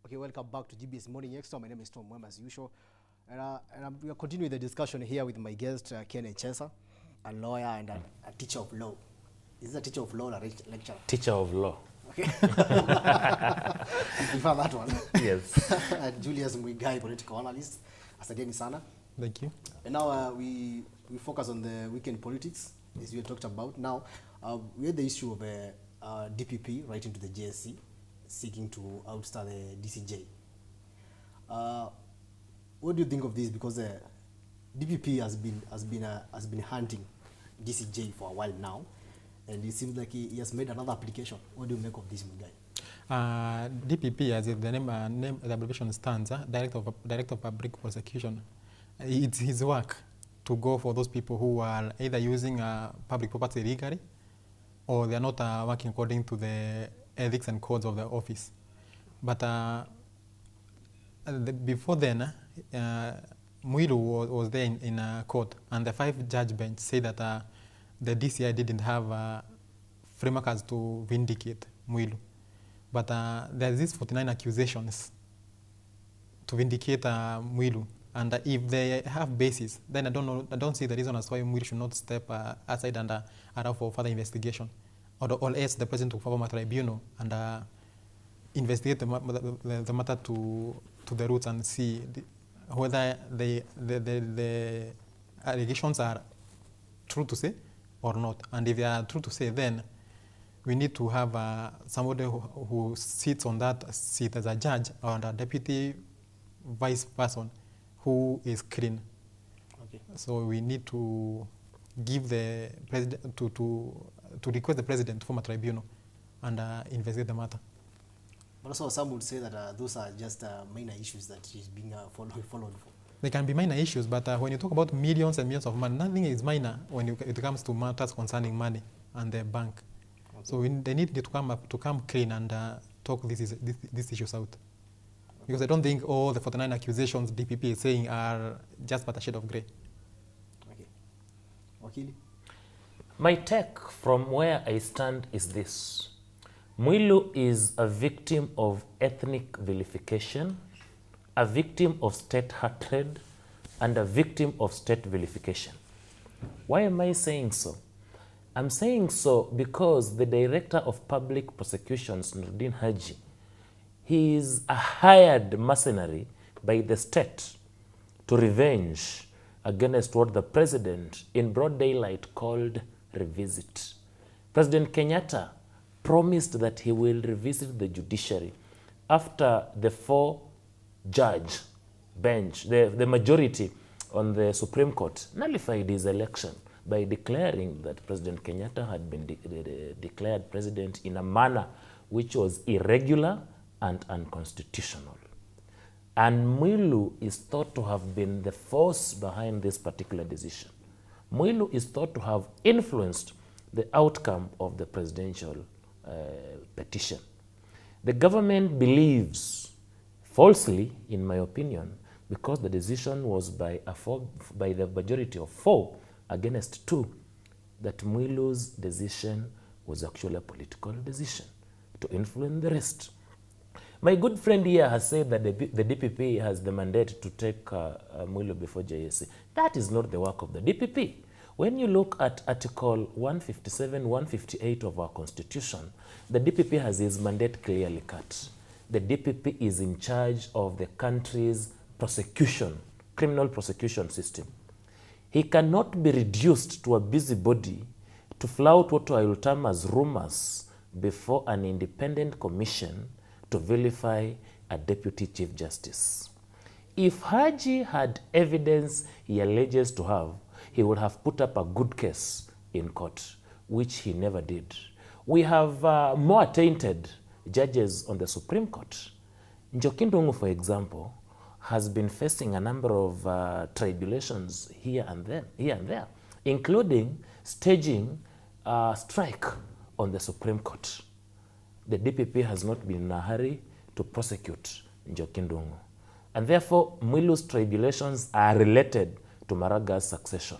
Okay, welcome back to GBS Morning Extra. My name is Tom Muema as usual. We are continuing the discussion here with my guest, Ken Echesa, a lawyer and a teacher of law. Is a teacher of law or a lecturer? Teacher of law. Okay. You prefer that one? Yes. And Julius Mwigai, political analyst. Asanteni sana. Thank you. And now we focus on the weekend politics, as we talked about. Now, we had the issue of DPP writing to the JSC, seeking to outstar the DCJ. What do you think of this? Because DPP has been hunting DCJ for a while now, and it seems like he has made another application. What do you make of this, guy? DPP, as the the abbreviation stands, Director of Public Prosecution. It's his work to go for those people who are either using public property illegally, or they are not working according to the ethics and codes of the office. But before then, Muilu was there in court, and the 5-judge bench said that the DCI didn't have frameworks to vindicate Muilu. But there's these 49 accusations to vindicate Muilu, and if they have basis, then I don't see the reason as why Muilu should not step aside and allow for further investigation, or else the president will form a tribunal and investigate the matter to the roots and see whether the allegations are true to say or not. And if they are true to say, then we need to have somebody who sits on that seat as a judge or a deputy vice person who is clean. Okay. So we need to give the president to request the president to form a tribunal and investigate the matter. But also some would say that those are just minor issues that he's being followed for. They can be minor issues, but when you talk about millions and millions of money, nothing is minor when it comes to matters concerning money and the bank. Okay. So they need to come clean and talk these issues out. Because I don't think all the 49 accusations DPP is saying are just but a shade of grey. Okay. Wakili? My take from where I stand is this. Muilu is a victim of ethnic vilification, a victim of state hatred, and a victim of state vilification. Why am I saying so? I'm saying so because the Director of Public Prosecutions, Nurdin Haji, he is a hired mercenary by the state to revenge against what the president in broad daylight called revisit. President Kenyatta promised that he will revisit the judiciary after the 4-judge bench, the majority on the Supreme Court, nullified his election by declaring that President Kenyatta had been declared president in a manner which was irregular and unconstitutional. And Muilu is thought to have been the force behind this particular decision. Muilu is thought to have influenced the outcome of the presidential petition. The government believes, falsely in my opinion, because the decision was by the majority of 4 against 2, that Muilu's decision was actually a political decision to influence the rest. My good friend here has said that the DPP has the mandate to take Muilu before JSC. That is not the work of the DPP. When you look at Article 157, 158 of our Constitution, the DPP has his mandate clearly cut. The DPP is in charge of the country's criminal prosecution system. He cannot be reduced to a busybody to flout what I will term as rumors before an independent commission to vilify a deputy chief justice. If Haji had evidence he alleges to have, he would have put up a good case in court, which he never did. We have more tainted judges on the Supreme Court. Njoki Ndung'u, for example, has been facing a number of tribulations here and there, including staging a strike on the Supreme Court. The DPP has not been in a hurry to prosecute Njoki Ndung'u. And therefore, Muilu's tribulations are related to Maraga's succession.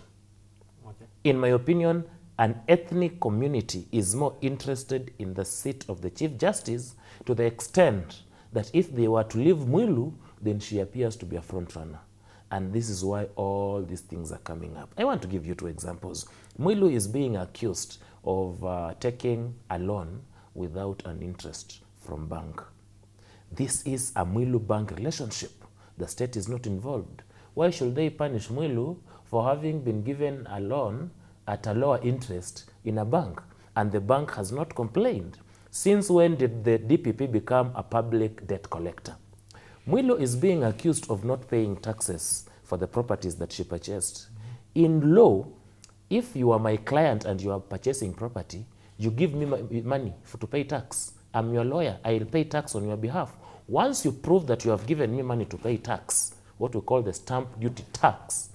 Okay. In my opinion, an ethnic community is more interested in the seat of the Chief Justice to the extent that if they were to leave Mwilu, then she appears to be a front runner. And this is why all these things are coming up. I want to give you 2 examples. Mwilu is being accused of taking a loan without an interest from bank. This is a Mwilu bank relationship. The state is not involved. Why should they punish Mwilu for having been given a loan at a lower interest in a bank? And the bank has not complained. Since when did the DPP become a public debt collector? Mwilu is being accused of not paying taxes for the properties that she purchased. In law, if you are my client and you are purchasing property, you give me money to pay tax. I'm your lawyer. I'll pay tax on your behalf. Once you prove that you have given me money to pay tax, what we call the stamp duty tax,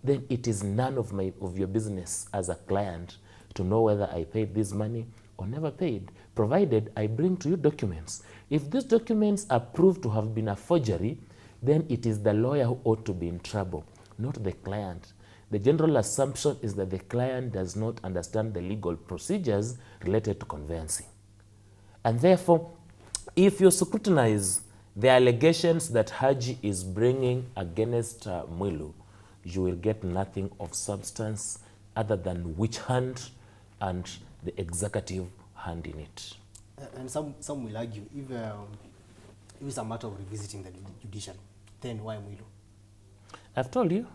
then it is none of your business as a client to know whether I paid this money or never paid, provided I bring to you documents. If these documents are proved to have been a forgery, then it is the lawyer who ought to be in trouble, not the client. The general assumption is that the client does not understand the legal procedures related to conveyancing. And therefore, if you scrutinize the allegations that Haji is bringing against Mwilu, you will get nothing of substance other than witch hunt and the executive hand in it. And some will argue, if it's a matter of revisiting the judiciary, then why Mwilu? I've told you,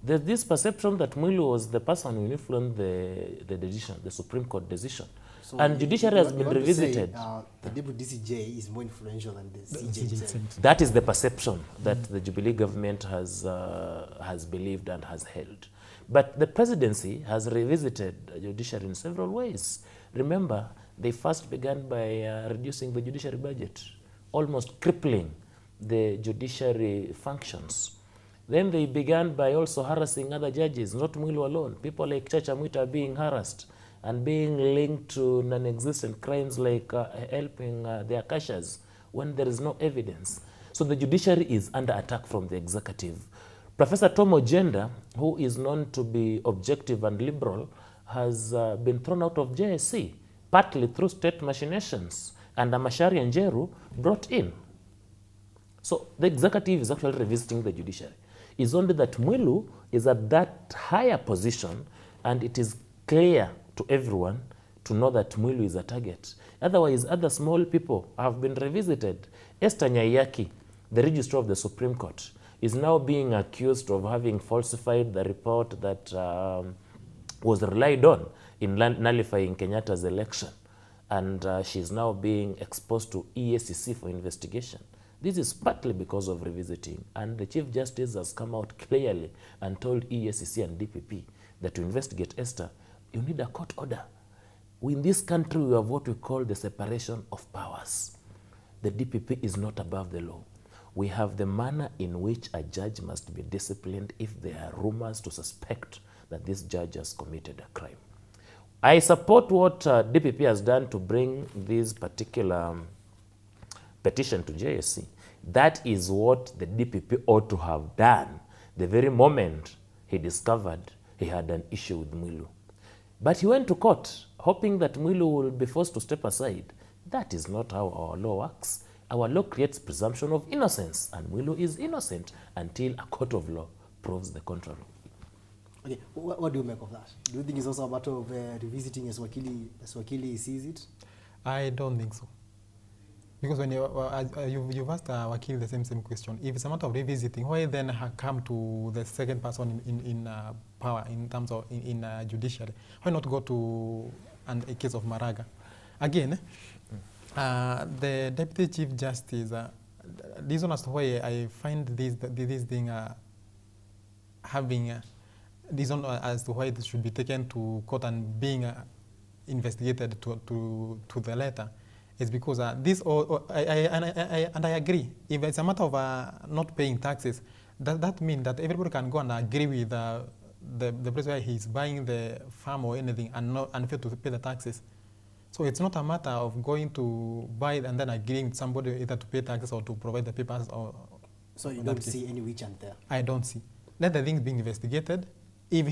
there's this perception that Mwilu was the person who influenced the decision, the Supreme Court decision. So and judiciary has been revisited. The Deputy DCJ is more influential than the CJ. That is the perception that the Jubilee government has believed and has held. But the presidency has revisited the judiciary in several ways. Remember, they first began by reducing the judiciary budget, almost crippling the judiciary functions. Then they began by also harassing other judges, not Mwilu alone. People like Chacha Mwita are being harassed and being linked to non-existent crimes like helping their cashers when there is no evidence. So the judiciary is under attack from the executive. Professor Tom Muema, who is known to be objective and liberal, has been thrown out of JSC, partly through state machinations, and Amashari and Jeru brought in. So the executive is actually revisiting the judiciary. It's only that Mwilu is at that higher position, and it is clear to everyone to know that Mwilu is a target. Otherwise, other small people have been revisited. Esther Nyaiyaki, the registrar of the Supreme Court, is now being accused of having falsified the report that was relied on in nullifying Kenyatta's election. And she's now being exposed to EACC for investigation. This is partly because of revisiting. And the Chief Justice has come out clearly and told EACC and DPP that to investigate Esther, you need a court order. In this country, we have what we call the separation of powers. The DPP is not above the law. We have the manner in which a judge must be disciplined if there are rumors to suspect that this judge has committed a crime. I support what DPP has done to bring this particular petition to JSC. That is what the DPP ought to have done the very moment he discovered he had an issue with Mwilu. But he went to court hoping that Mwilu will be forced to step aside. That is not how our law works. Our law creates presumption of innocence, and Mwilu is innocent until a court of law proves the contrary. Okay, what do you make of that? Do you think it's also a matter of revisiting as Wakili sees it? I don't think so. Because when you've asked Wakili the same question, if it's a matter of revisiting, why then come to the second person in power in terms of in judiciary? Why not go to a case of Maraga? Again, the Deputy Chief Justice, this one as to why I find this thing having this one as to why it should be taken to court and being investigated to the letter is because this I agree. If it's a matter of not paying taxes, that means that everybody can go and agree with the place where he's buying the farm or anything and fail to pay the taxes. So it's not a matter of going to buy it and then agreeing with somebody either to pay taxes or to provide the papers. So you don't see any witch hunt there? I don't see. Let the thing being investigated. If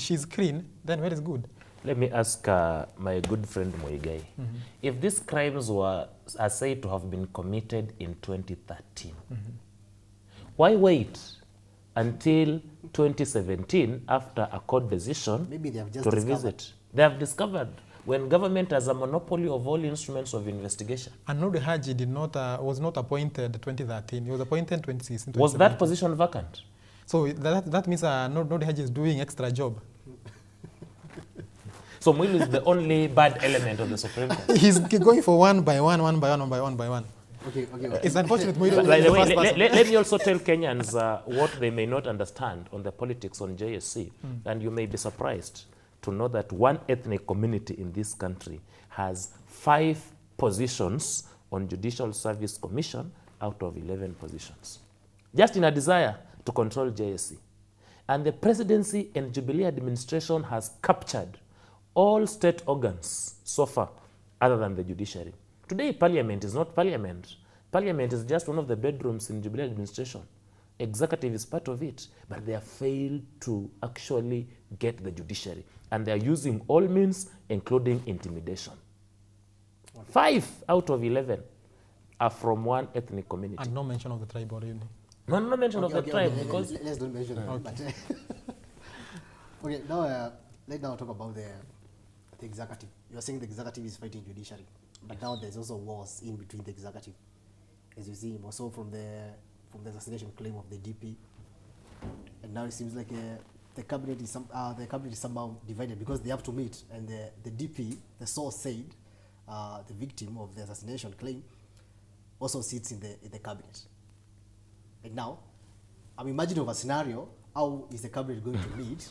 she's clean, then very good. Let me ask my good friend Muigai. If these crimes are said to have been committed in 2013, why wait until 2017 after a court decision Maybe they have just to discovered. revisit? They have discovered when government has a monopoly of all instruments of investigation. And Nodi Haji was not appointed 2013. He was appointed 2016. Was that position vacant? So that means Nodi Haji is doing extra job. So Muilu is the only bad element of the Supreme Court. He's going for one by one. Okay. It's unfortunate Muilu But by is the the way, first person. let me also tell Kenyans what they may not understand on the politics on JSC. And you may be surprised to know that one ethnic community in this country has 5 positions on Judicial Service Commission out of 11 positions, just in a desire to control JSC. And the presidency and Jubilee administration has captured all state organs so far, other than the judiciary. Today, parliament is not parliament. Parliament is just one of the bedrooms in Jubilee administration. Executive is part of it, but they have failed to actually get the judiciary. And they are using all means, including intimidation. 5 out of 11 are from one ethnic community. And no mention of the tribe or anything. No mention of the tribe, because let's don't mention that. Okay. But, okay, now let's now talk about the executive. You are saying the executive is fighting judiciary, but now there's also wars in between the executive, as you see, also from the assassination claim of the DP, and now it seems like the cabinet is somehow divided because they have to meet, and the DP, the source said, the victim of the assassination claim, also sits in the cabinet. And now, I'm imagining a scenario. How is the cabinet going to meet?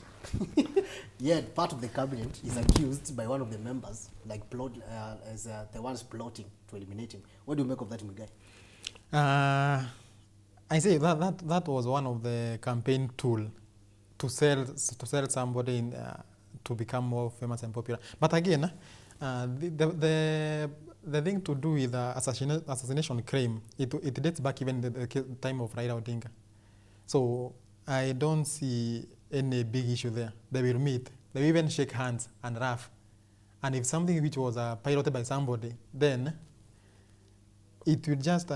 Yet part of the cabinet is accused by one of the members, like as the ones plotting to eliminate him. What do you make of that, Muigai? I say that was one of the campaign tool to sell somebody to become more famous and popular. But again, the thing to do with assassination claim, it dates back even the time of Raila Odinga. So I don't see any big issue there. They will meet. They will even shake hands and laugh. And if something which was piloted by somebody, then it will just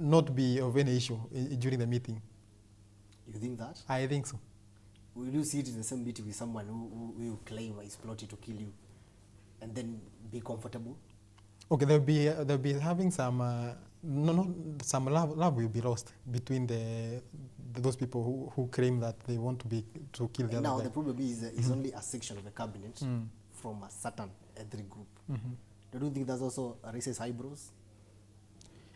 not be of any issue during the meeting. You think that? I think so. Will you see it in the same meeting with someone who will claim is plotting to kill you and then be comfortable? Okay, they'll be having some some love will be lost between those people who claim that they want to kill the other now guy. the problem is only a section of the cabinet from a certain ethnic group. Don't you think that's also raises eyebrows?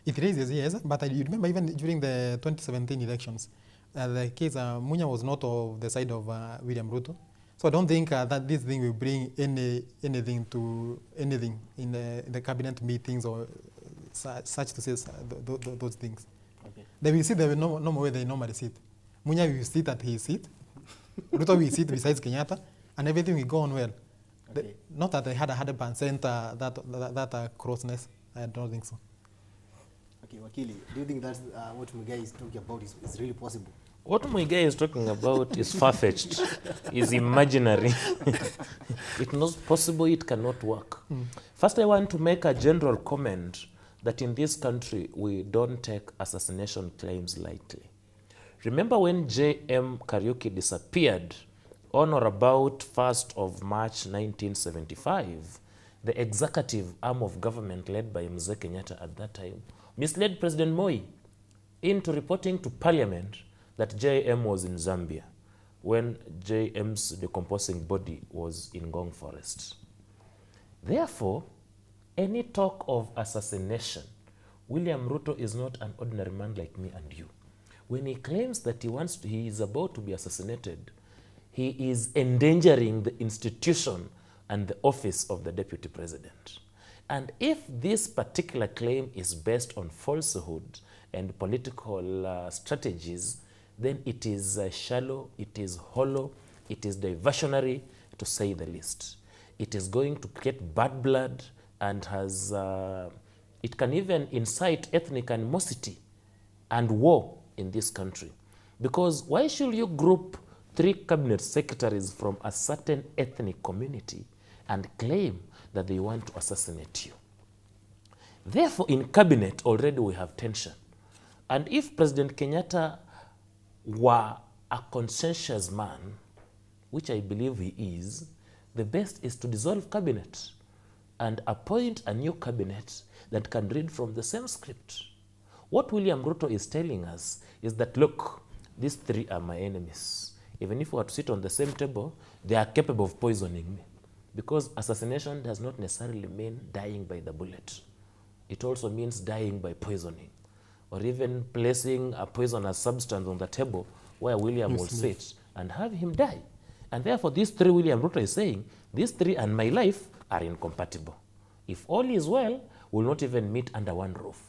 It raises, yes, but you remember even during the 2017 elections, the case Munya was not of the side of William Ruto. So I don't think that this thing will bring anything in the cabinet meetings or such to say those things. Okay. They will sit there no more way they normally sit. Munya will sit at his seat. Ruto will sit besides Kenyatta, and everything will go on well. Okay. Not that they had 100% that closeness. I don't think so. Okay, Wakili, do you think that's what Muigai is talking about is really possible? what Muigai is talking about is far-fetched, is imaginary. It's not possible, it cannot work. First, I want to make a general comment that in this country, we don't take assassination claims lightly. Remember when J.M. Kariuki disappeared on or about 1st of March 1975, the executive arm of government led by Mzee Kenyatta at that time misled President Moi into reporting to Parliament that J.M. was in Zambia when J.M.'s decomposing body was in Ngong Forest. Therefore, any talk of assassination, William Ruto is not an ordinary man like me and you. When he claims that he is about to be assassinated, he is endangering the institution and the office of the deputy president. And if this particular claim is based on falsehood and political strategies, then it is shallow, it is hollow, it is diversionary, to say the least. It is going to create bad blood and has, it can even incite ethnic animosity and war in this country. Because why should you group 3 cabinet secretaries from a certain ethnic community and claim that they want to assassinate you. Therefore, in cabinet already we have tension. And if President Kenyatta were a conscientious man, which I believe he is, the best is to dissolve cabinet and appoint a new cabinet that can read from the same script. What William Ruto is telling us is that, look, these 3 are my enemies. Even if we were to sit on the same table, they are capable of poisoning me. Because assassination does not necessarily mean dying by the bullet. It also means dying by poisoning, or even placing a poisonous substance on the table where William will sit and have him die. And therefore, these 3, William Ruto is saying, these 3 and my life are incompatible. If all is well, we'll not even meet under one roof.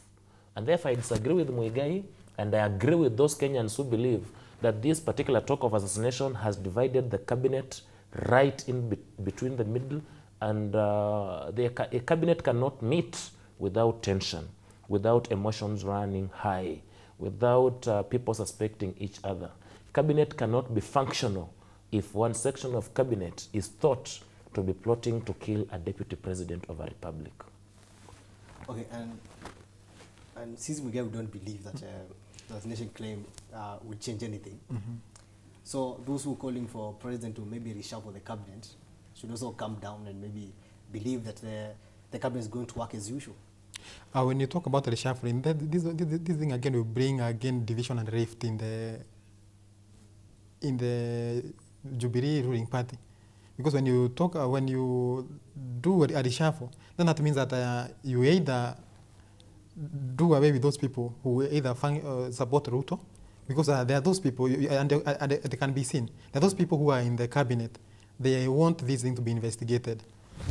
And therefore, I disagree with Muigai, and I agree with those Kenyans who believe that this particular talk of assassination has divided the cabinet right in between the middle, and a cabinet cannot meet without tension, without emotions running high, without people suspecting each other. Cabinet cannot be functional if one section of cabinet is thought to be plotting to kill a deputy president of a republic. Okay, and since we don't believe that the assassination claim will change anything, so those who are calling for president to maybe reshuffle the cabinet should also come down and maybe believe that the cabinet is going to work as usual. When you talk about reshuffling, this thing again will bring again division and rift in the Jubilee ruling party, because when you talk when you do a reshuffle, then that means that you either do away with those people who either support Ruto, because there are those people, and they can be seen. There are those people who are in the cabinet, they want this thing to be investigated.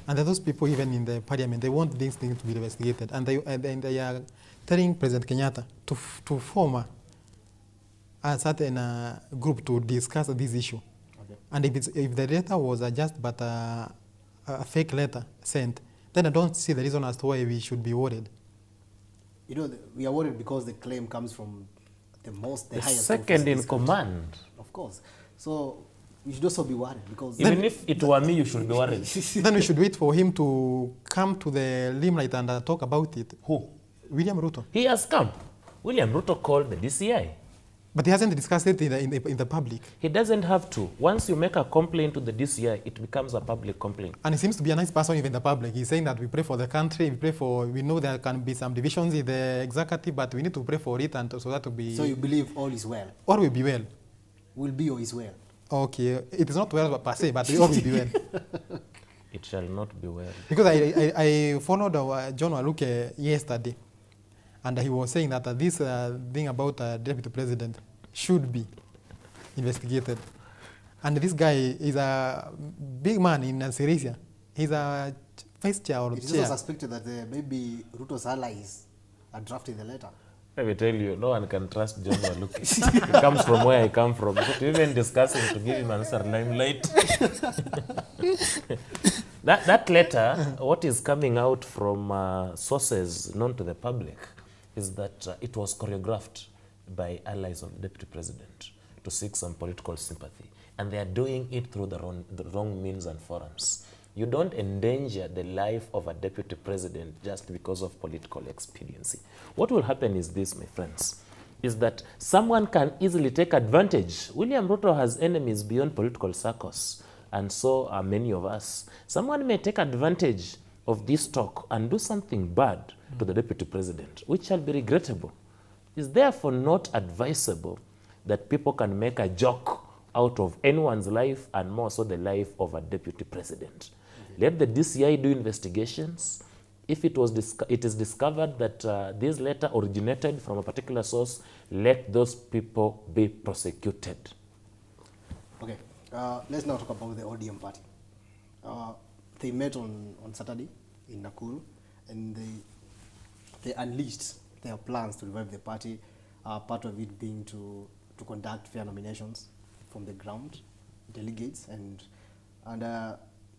And there are those people even in the parliament, they want this thing to be investigated. And they are telling President Kenyatta to form a certain group to discuss this issue. Okay. And if the letter was just but a fake letter sent, then I don't see the reason as to why we should be worried. You know, we are worried because the claim comes from the highest second in command. Of course. So you should also be worried, because even if it were me, you should be worried. Then we should wait for him to come to the limelight and talk about it. Who? William Ruto. He has come. William Ruto called the DCI. But he hasn't discussed it in the public. He doesn't have to. Once you make a complaint to the DCI, it becomes a public complaint. And he seems to be a nice person even in the public. He's saying that we pray for the country, we know there can be some divisions in the executive, but we need to pray for it, and so that will be... So you believe all is well? All will be well. Will be or is well? Okay, it is not well per se, but all will be well. It shall not be well. Because I followed John Waluke yesterday, and he was saying that this thing about deputy president should be investigated. And this guy is a big man in Syria. He's a vice chair or chair. It is also suspected that maybe Ruto's allies are drafting the letter. Let me tell you, no one can trust John Waluke. He comes from where I come from. So even discussing to give him another limelight. that letter, what is coming out from sources known to the public, is that it was choreographed by allies of the deputy president to seek some political sympathy. And they are doing it through the wrong means and forums. You don't endanger the life of a deputy president just because of political expediency. What will happen is this, my friends, is that someone can easily take advantage. William Ruto has enemies beyond political circles, and so are many of us. Someone may take advantage of this talk and do something bad to the deputy president, which shall be regrettable. It's therefore not advisable that people can make a joke out of anyone's life, and more so the life of a deputy president. Let the DCI do investigations. If it is discovered that this letter originated from a particular source, let those people be prosecuted. Okay, let's now talk about the ODM party. They met on Saturday in Nakuru, and they unleashed their plans to revive the party, part of it being to conduct fair nominations from the ground, delegates, and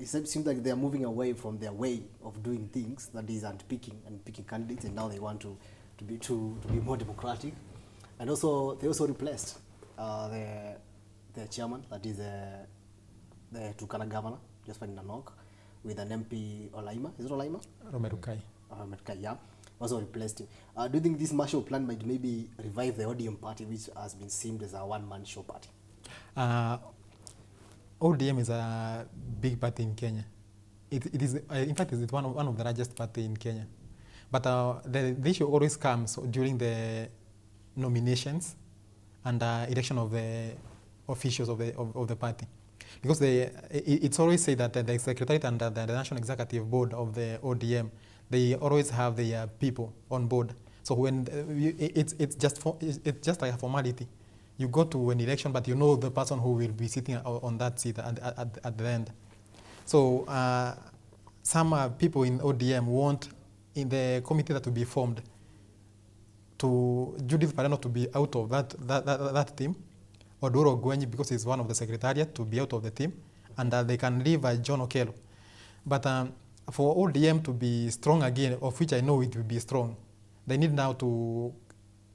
it seems like they are moving away from their way of doing things, that is, and picking candidates, and now they want to be more democratic. And also, they also replaced the the chairman, that is the Turkana governor, just in Nanok, with an MP Olaima. Is it Olaima? Romerukai. Romerukai, yeah. Also replaced him. Do you think this martial plan might maybe revive the ODM party, which has been seen as a one-man show party? ODM is a big party in Kenya. It is, in fact, it's one of the largest party in Kenya. But the issue always comes during the nominations and election of the officials of the party. Because it's always said that the secretariat and the national executive board of the ODM, they always have their people on board. So when it's just like a formality. You go to an election, but you know the person who will be sitting on that seat at the end. So some people in ODM want, in the committee that will be formed, to Judith Pareno to be out of that team, or Doro Gwenyi, because he's one of the secretariat, to be out of the team, and they can leave John Okello. But for ODM to be strong again, of which I know it will be strong, they need now to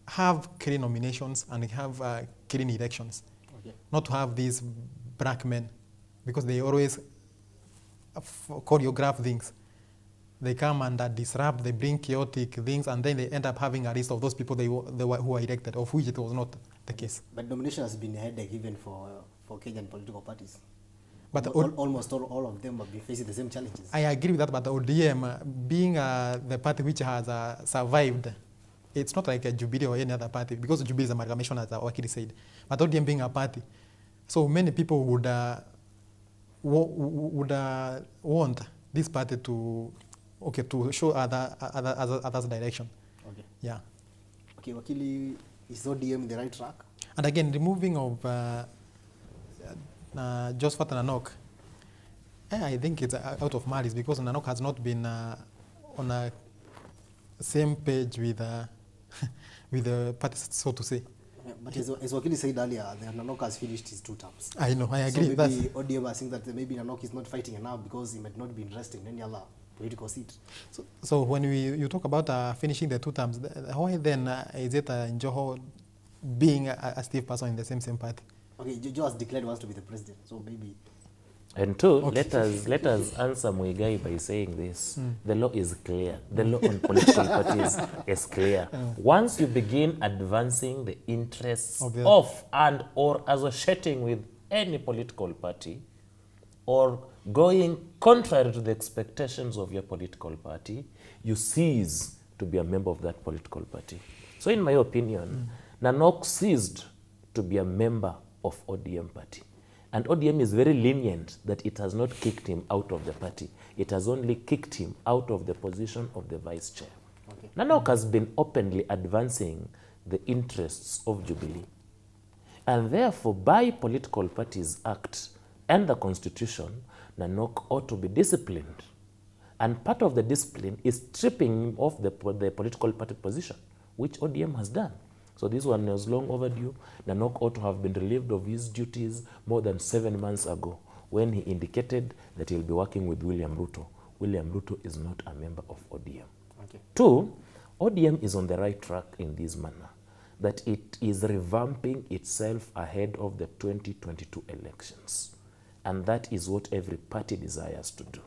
have clean nominations and have clean elections. Okay. Not to have these black men, because they always choreograph things. They come and disrupt, they bring chaotic things, and then they end up having a list of those people who are elected, of which it was not the case. But nomination has been a headache even for Kenyan political parties. But almost all of them have been facing the same challenges. I agree with that, but the ODM, being the party which has survived, it's not like a Jubilee or any other party, because Jubilee is amalgamation, as Wakili said. But ODM being a party, so many people would want this party to show others direction. Okay. Yeah. Okay, Wakili, is ODM in the right track? And again, removing of Josephat Nanok, I think it's out of malice, because Nanok has not been on a same page with the party, so to say. Yeah, but as Wakili said earlier, Nanok has finished his 2 terms. I know, I agree. So maybe ODM are saying that maybe Nanok is not fighting enough because he might not be interested in any other political seat. So when you talk about finishing the 2 terms, why then is it Njoho being a stiff person in the same party? Okay, Joe has declared wants to be the president, so maybe. And two, okay. let us answer Muigai by saying this. The law is clear. The law on political parties is clear. Once you begin advancing the interests of and or associating with any political party, or going contrary to the expectations of your political party, you cease to be a member of that political party. So in my opinion, Nanok ceased to be a member of ODM party. And ODM is very lenient that it has not kicked him out of the party. It has only kicked him out of the position of the vice chair. Okay. Nanok has been openly advancing the interests of Jubilee. And therefore, by Political Parties Act and the Constitution, Nanok ought to be disciplined. And part of the discipline is stripping him of the political party position, which ODM has done. So this one was long overdue. Nanok ought to have been relieved of his duties more than 7 months ago, when he indicated that he'll be working with William Ruto. William Ruto is not a member of ODM. Okay. 2, ODM is on the right track in this manner, that it is revamping itself ahead of the 2022 elections. And that is what every party desires to do.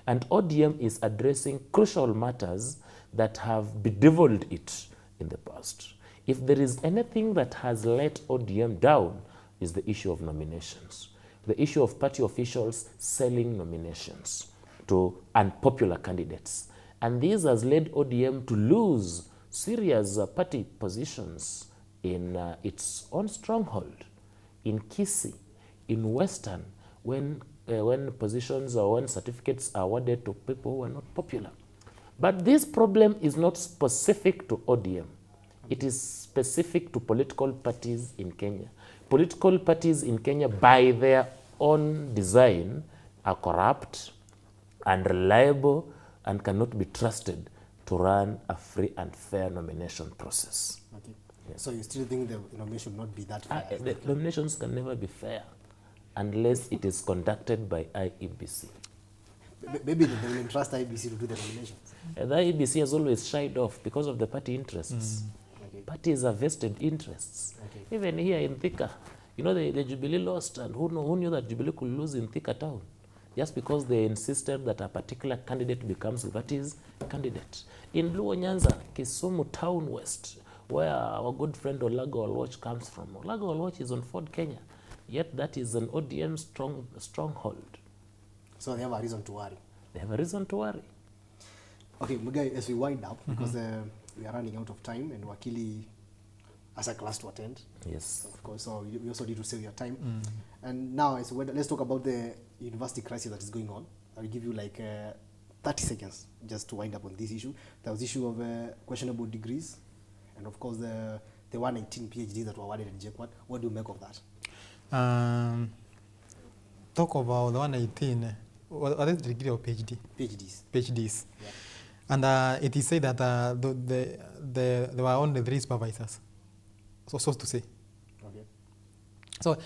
And ODM is addressing crucial matters that have bedeviled it in the past. If there is anything that has let ODM down, is the issue of nominations. The issue of party officials selling nominations to unpopular candidates. And this has led ODM to lose serious party positions in its own stronghold, in Kisii, in Western, when positions or when certificates are awarded to people who are not popular. But this problem is not specific to ODM. It is specific to political parties in Kenya. Political parties in Kenya, by their own design, are corrupt, unreliable, and cannot be trusted to run a free and fair nomination process. Okay. Yes. So you still think the nomination should not be that fair? The nominations can never be fair unless it is conducted by IEBC. Maybe they will entrust IEBC to do the nominations. The IEBC has always shied off because of the party interests. Okay. Parties are vested interests. Okay. Even here in Thika, You know, the Jubilee lost, and who knew that Jubilee could lose in Thika town? Just because they insisted that a particular candidate becomes the party's candidate. In Luo Nyanza, Kisumu Town West, where our good friend Olago Olwoch comes from. Olago Olwoch is on Ford, Kenya, yet that is an ODM stronghold. So they have a reason to worry. They have a reason to worry. Okay, Mugai, as we wind up, because we are running out of time, and Wakili as a class to attend. Yes. Of course, so we also need to save your time. And now, let's talk about the university crisis that is going on. I'll give you like 30 seconds just to wind up on this issue. There was issue of questionable degrees, and of course the 118 PhDs that were awarded at JKUAT. What do you make of that? Talk about the 118. What is the degree of PhD? PhDs. Yeah. And it is said that there were only 3 supervisors. So to say. Okay. So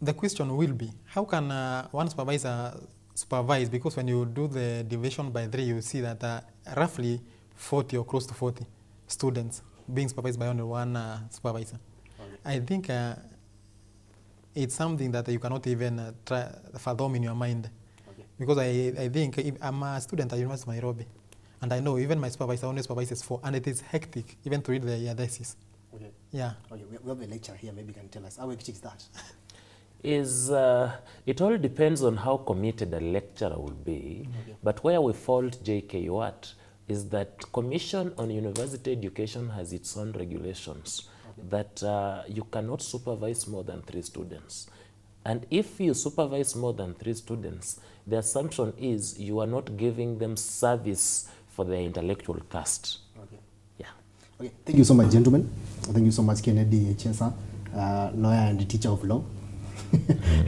the question will be, how can one supervisor supervise? Because when you do the division by 3, you see that roughly 40 or close to 40 students being supervised by only one supervisor. Okay. I think it's something that you cannot even try fathom in your mind. Okay. Because I think if I'm a student at University of Nairobi, and I know even my supervisor only supervises 4, and it is hectic even to read the thesis. Okay. Yeah. Okay, we have a lecture here. Maybe you can tell us how hectic is that? It all depends on how committed a lecturer will be. Okay. But where we fault JKUAT is that Commission on University Education has its own regulations. Okay. That you cannot supervise more than 3 students. And if you supervise more than 3 students, the assumption is you are not giving them service for their intellectual thirst. Okay. Yeah. Okay. Thank you so much, gentlemen. Thank you so much, Kennedy Echesa, lawyer and teacher of law.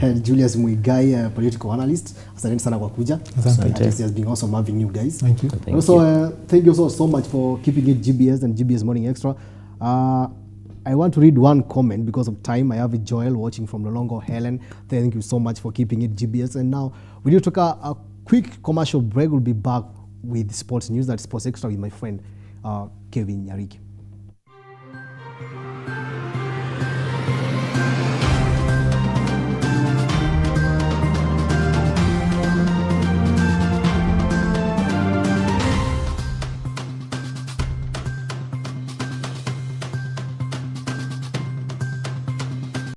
And Julius Muigai, political analyst. Asante sana kwa kuja. It has been awesome having you guys. Thank you. Thank also, you. Thank you so much for keeping it GBS and GBS Morning Extra. I want to read one comment because of time. I have Joel watching from Lolongo. Helen, thank you so much for keeping it GBS. And now we need to take a quick commercial break. We'll be back with sports news, that's Sports Extra with my friend Kevin Nyariki.